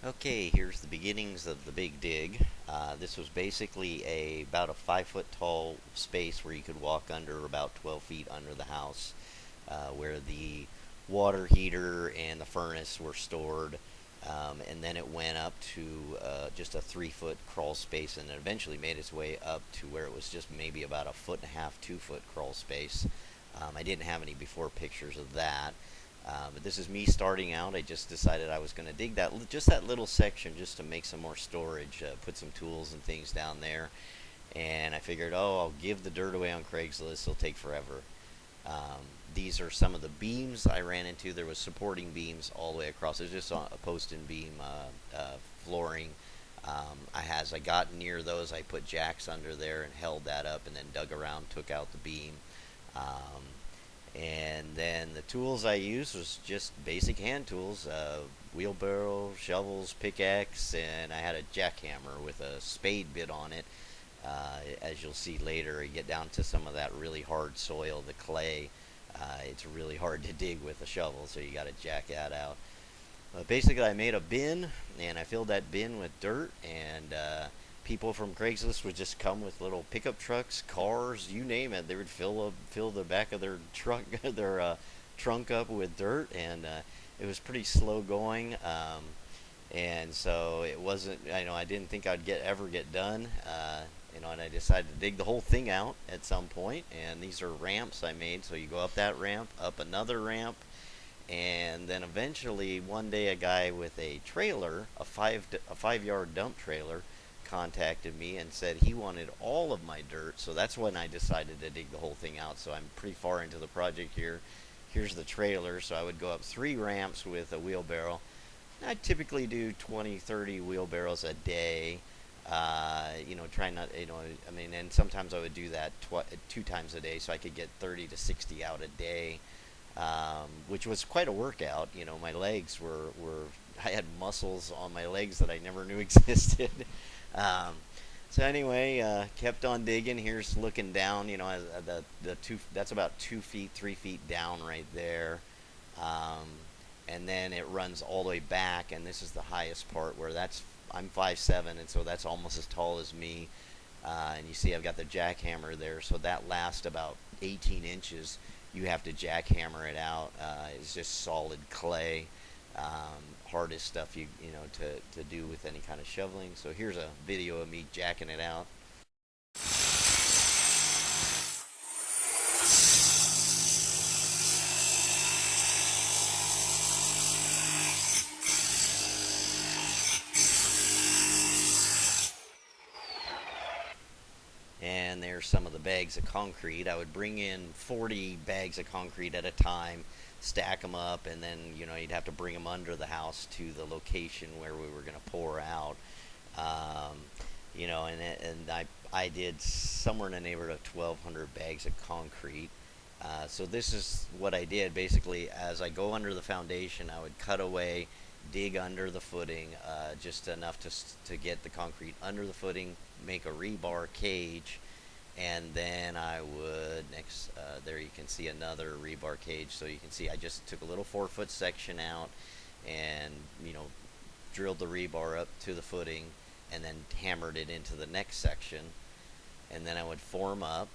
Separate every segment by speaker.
Speaker 1: Okay, here's the beginnings of the big dig. This was basically about a 5 foot tall space where you could walk under about 12 feet under the house, where the water heater and the furnace were stored. And then it went up to just a 3 foot crawl space, and it eventually made its way up to where it was just maybe about a foot and a half, 2 foot crawl space. I didn't have any before pictures of that. But this is me starting out. I just decided I was going to dig just that little section just to make some more storage, put some tools and things down there. And I figured, oh, I'll give the dirt away on Craigslist. It'll take forever. These are some of the beams I ran into. There was supporting beams all the way across. There's just a post and beam flooring. As I got near those, I put jacks under there and held that up, and then dug around, took out the beam. And then the tools I used was just basic hand tools, wheelbarrow, shovels, pickaxe, and I had a jackhammer with a spade bit on it. As you'll see later, you get down to some of that really hard soil, the clay. It's really hard to dig with a shovel, so you got to jack that out. But basically, I made a bin, and I filled that bin with dirt, and people from Craigslist would just come with little pickup trucks, cars, you name it. They would fill the back of their truck, their trunk up with dirt, and it was pretty slow going. And so it wasn't. I didn't think I'd ever get done. And I decided to dig the whole thing out at some point. And these are ramps I made. So you go up that ramp, up another ramp, and then eventually one day a guy with a trailer, a 5 yard dump trailer, contacted me and said he wanted all of my dirt. So that's when I decided to dig the whole thing out. So I'm pretty far into the project here. Here's the trailer. So I would go up 3 ramps with a wheelbarrow. I typically do 20, 30 wheelbarrows a day. Try not, and sometimes I would do that 2 times a day, so I could get 30 to 60 out a day, which was quite a workout. My legs I had muscles on my legs that I never knew existed. um, so anyway, kept on digging. Here's looking down. That's about 2 feet, 3 feet down right there. Um, and then it runs all the way back, and this is the highest part where I'm 5'7", and so that's almost as tall as me. And you see I've got the jackhammer there, so that lasts about 18 inches. You have to jackhammer it out. It's just solid clay, hardest stuff to do with any kind of shoveling. So here's a video of me jacking it out. And there's some of the bags of concrete. I would bring in 40 bags of concrete at a time, stack them up, and then you'd have to bring them under the house to the location where we were going to pour out. Um, and I did somewhere in the neighborhood of 1,200 bags of concrete. So this is what I did. Basically, as I go under the foundation, I would cut away, dig under the footing, just enough to get the concrete under the footing, make a rebar cage, and then I would there you can see another rebar cage. So you can see I just took a little 4 foot section out, and drilled the rebar up to the footing, and then hammered it into the next section, and then I would form up.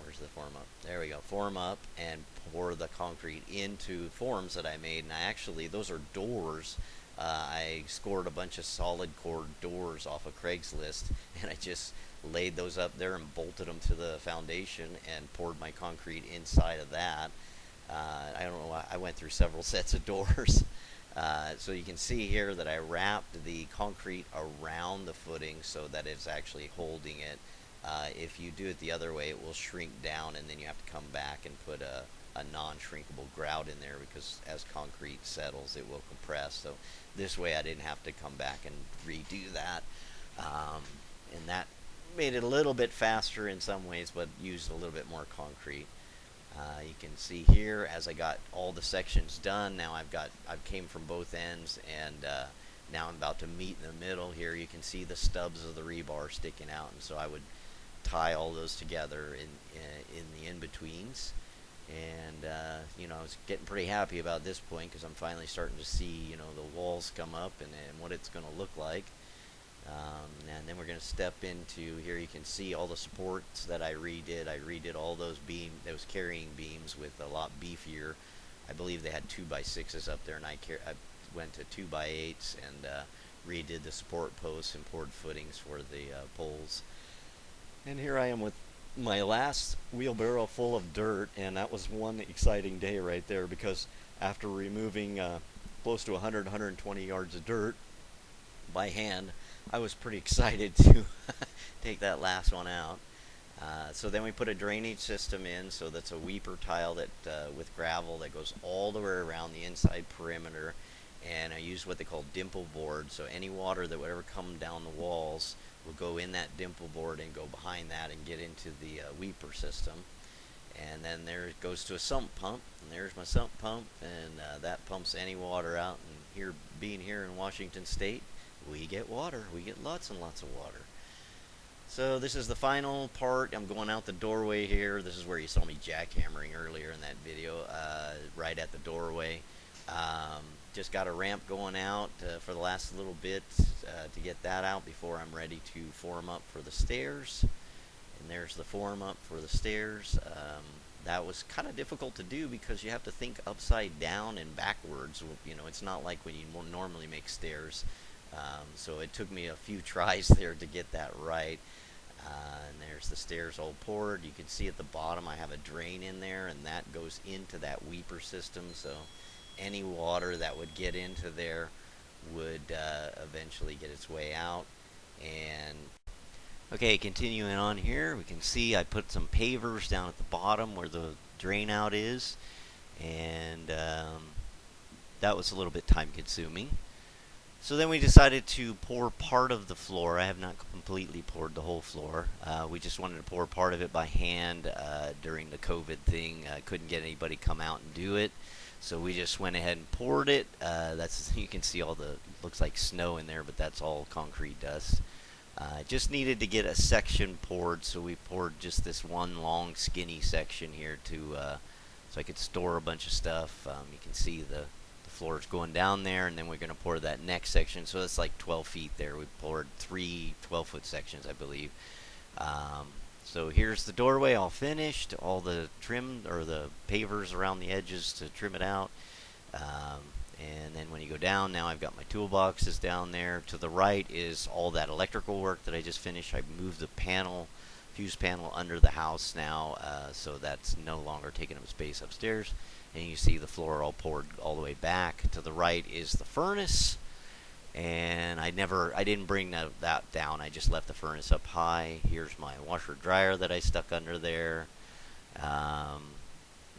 Speaker 1: Where's the form up? There we go. Form up and pour the concrete into forms that I made. And those are doors. I scored a bunch of solid core doors off of Craigslist, and I just laid those up there and bolted them to the foundation and poured my concrete inside of that. I don't know. I went through several sets of doors. So you can see here that I wrapped the concrete around the footing so that it's actually holding it. If you do it the other way, it will shrink down, and then you have to come back and put a non-shrinkable grout in there, because as concrete settles, it will compress. So this way I didn't have to come back and redo that. And that made it a little bit faster in some ways, but used a little bit more concrete. You can see here, as I got all the sections done, now I've came from both ends, and now I'm about to meet in the middle. Here you can see the stubs of the rebar sticking out, and so I would tie all those together in the in-betweens. And I was getting pretty happy about this point because I'm finally starting to see the walls come up and what it's going to look like. And then we're going to step into here. You can see all the supports that I redid. I redid all those those carrying beams with a lot beefier. I believe they had 2x6s up there, and I went to 2x8s and redid the support posts and poured footings for the poles. And here I am with my last wheelbarrow full of dirt, and that was one exciting day right there because after removing close to 120 yards of dirt by hand, I was pretty excited to take that last one out. So then we put a drainage system in, so that's a weeper tile that with gravel that goes all the way around the inside perimeter, and I used what they call dimple board, so any water that would ever come down the walls will go in that dimple board and go behind that and get into the weeper system. And then there it goes to a sump pump, and there's my sump pump, and that pumps any water out. And here, being here in Washington State, we get water. We get lots and lots of water. So this is the final part. I'm going out the doorway here. This is where you saw me jackhammering earlier in that video, right at the doorway. Just got a ramp going out for the last little bit to get that out before I'm ready to form up for the stairs. And there's the form up for the stairs. That was kind of difficult to do because you have to think upside down and backwards. It's not like when you normally make stairs. So it took me a few tries there to get that right. And there's the stairs all poured. You can see at the bottom I have a drain in there, and that goes into that weeper system. So any water that would get into there would eventually get its way out. And okay, continuing on here, we can see I put some pavers down at the bottom where the drain out is, and that was a little bit time consuming. So then we decided to pour part of the floor. I have not completely poured the whole floor. We just wanted to pour part of it by hand during the COVID thing. Couldn't get anybody come out and do it. So we just went ahead and poured it. You can see all looks like snow in there, but that's all concrete dust. Just needed to get a section poured, so we poured just this one long skinny section here so I could store a bunch of stuff. You can see the floor's going down there, and then we're going to pour that next section. So that's like 12 feet there. We poured 3 12-foot sections, I believe. So here's the doorway all finished, all the trim or the pavers around the edges to trim it out. And then when you go down, now I've got my toolboxes down there. To the right is all that electrical work that I just finished. I moved the fuse panel under the house now, so that's no longer taking up space upstairs. And you see the floor all poured all the way back. To the right is the furnace. And I didn't bring that down. I just left the furnace up high. Here's my washer dryer that I stuck under there.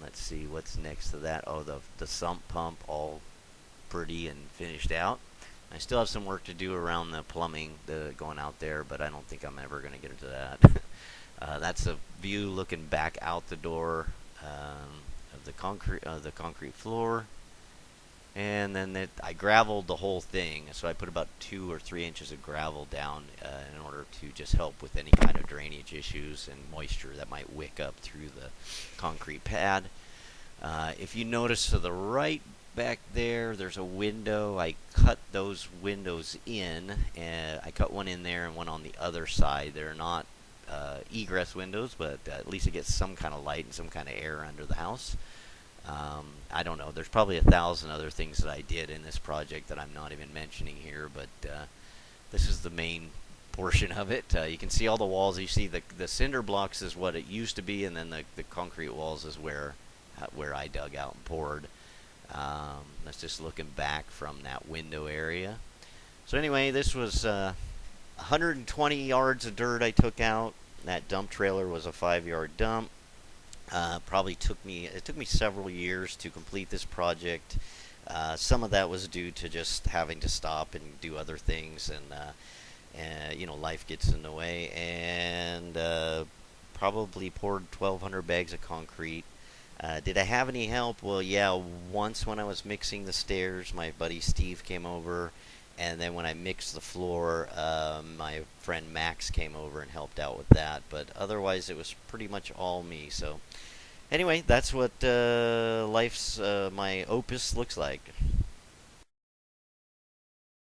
Speaker 1: Let's see what's next to that. Oh, the sump pump, all pretty and finished out. I still have some work to do around the plumbing going out there, but I don't think I'm ever going to get into that. That's a view looking back out the door of the concrete floor. And then I graveled the whole thing, so I put about 2 or 3 inches of gravel down in order to just help with any kind of drainage issues and moisture that might wick up through the concrete pad. If you notice to the right back there's a window. I cut those windows in, and I cut one in there and one on the other side. They're not egress windows, but at least it gets some kind of light and some kind of air under the house. I don't know. There's probably 1,000 other things that I did in this project that I'm not even mentioning here, but this is the main portion of it. You can see all the walls. You see the cinder blocks is what it used to be, and then the concrete walls is where I dug out and poured. That's just looking back from that window area. So anyway, this was 120 yards of dirt I took out. That dump trailer was a 5-yard dump. Probably took me several years to complete this project. Some of that was due to just having to stop and do other things, and life gets in the way. And probably poured 1,200 bags of concrete. Did I have any help? Well, yeah. Once when I was mixing the stairs, my buddy Steve came over, and then when I mixed the floor, my friend Max came over and helped out with that. But otherwise, it was pretty much all me. So Anyway, that's what life's my opus looks like.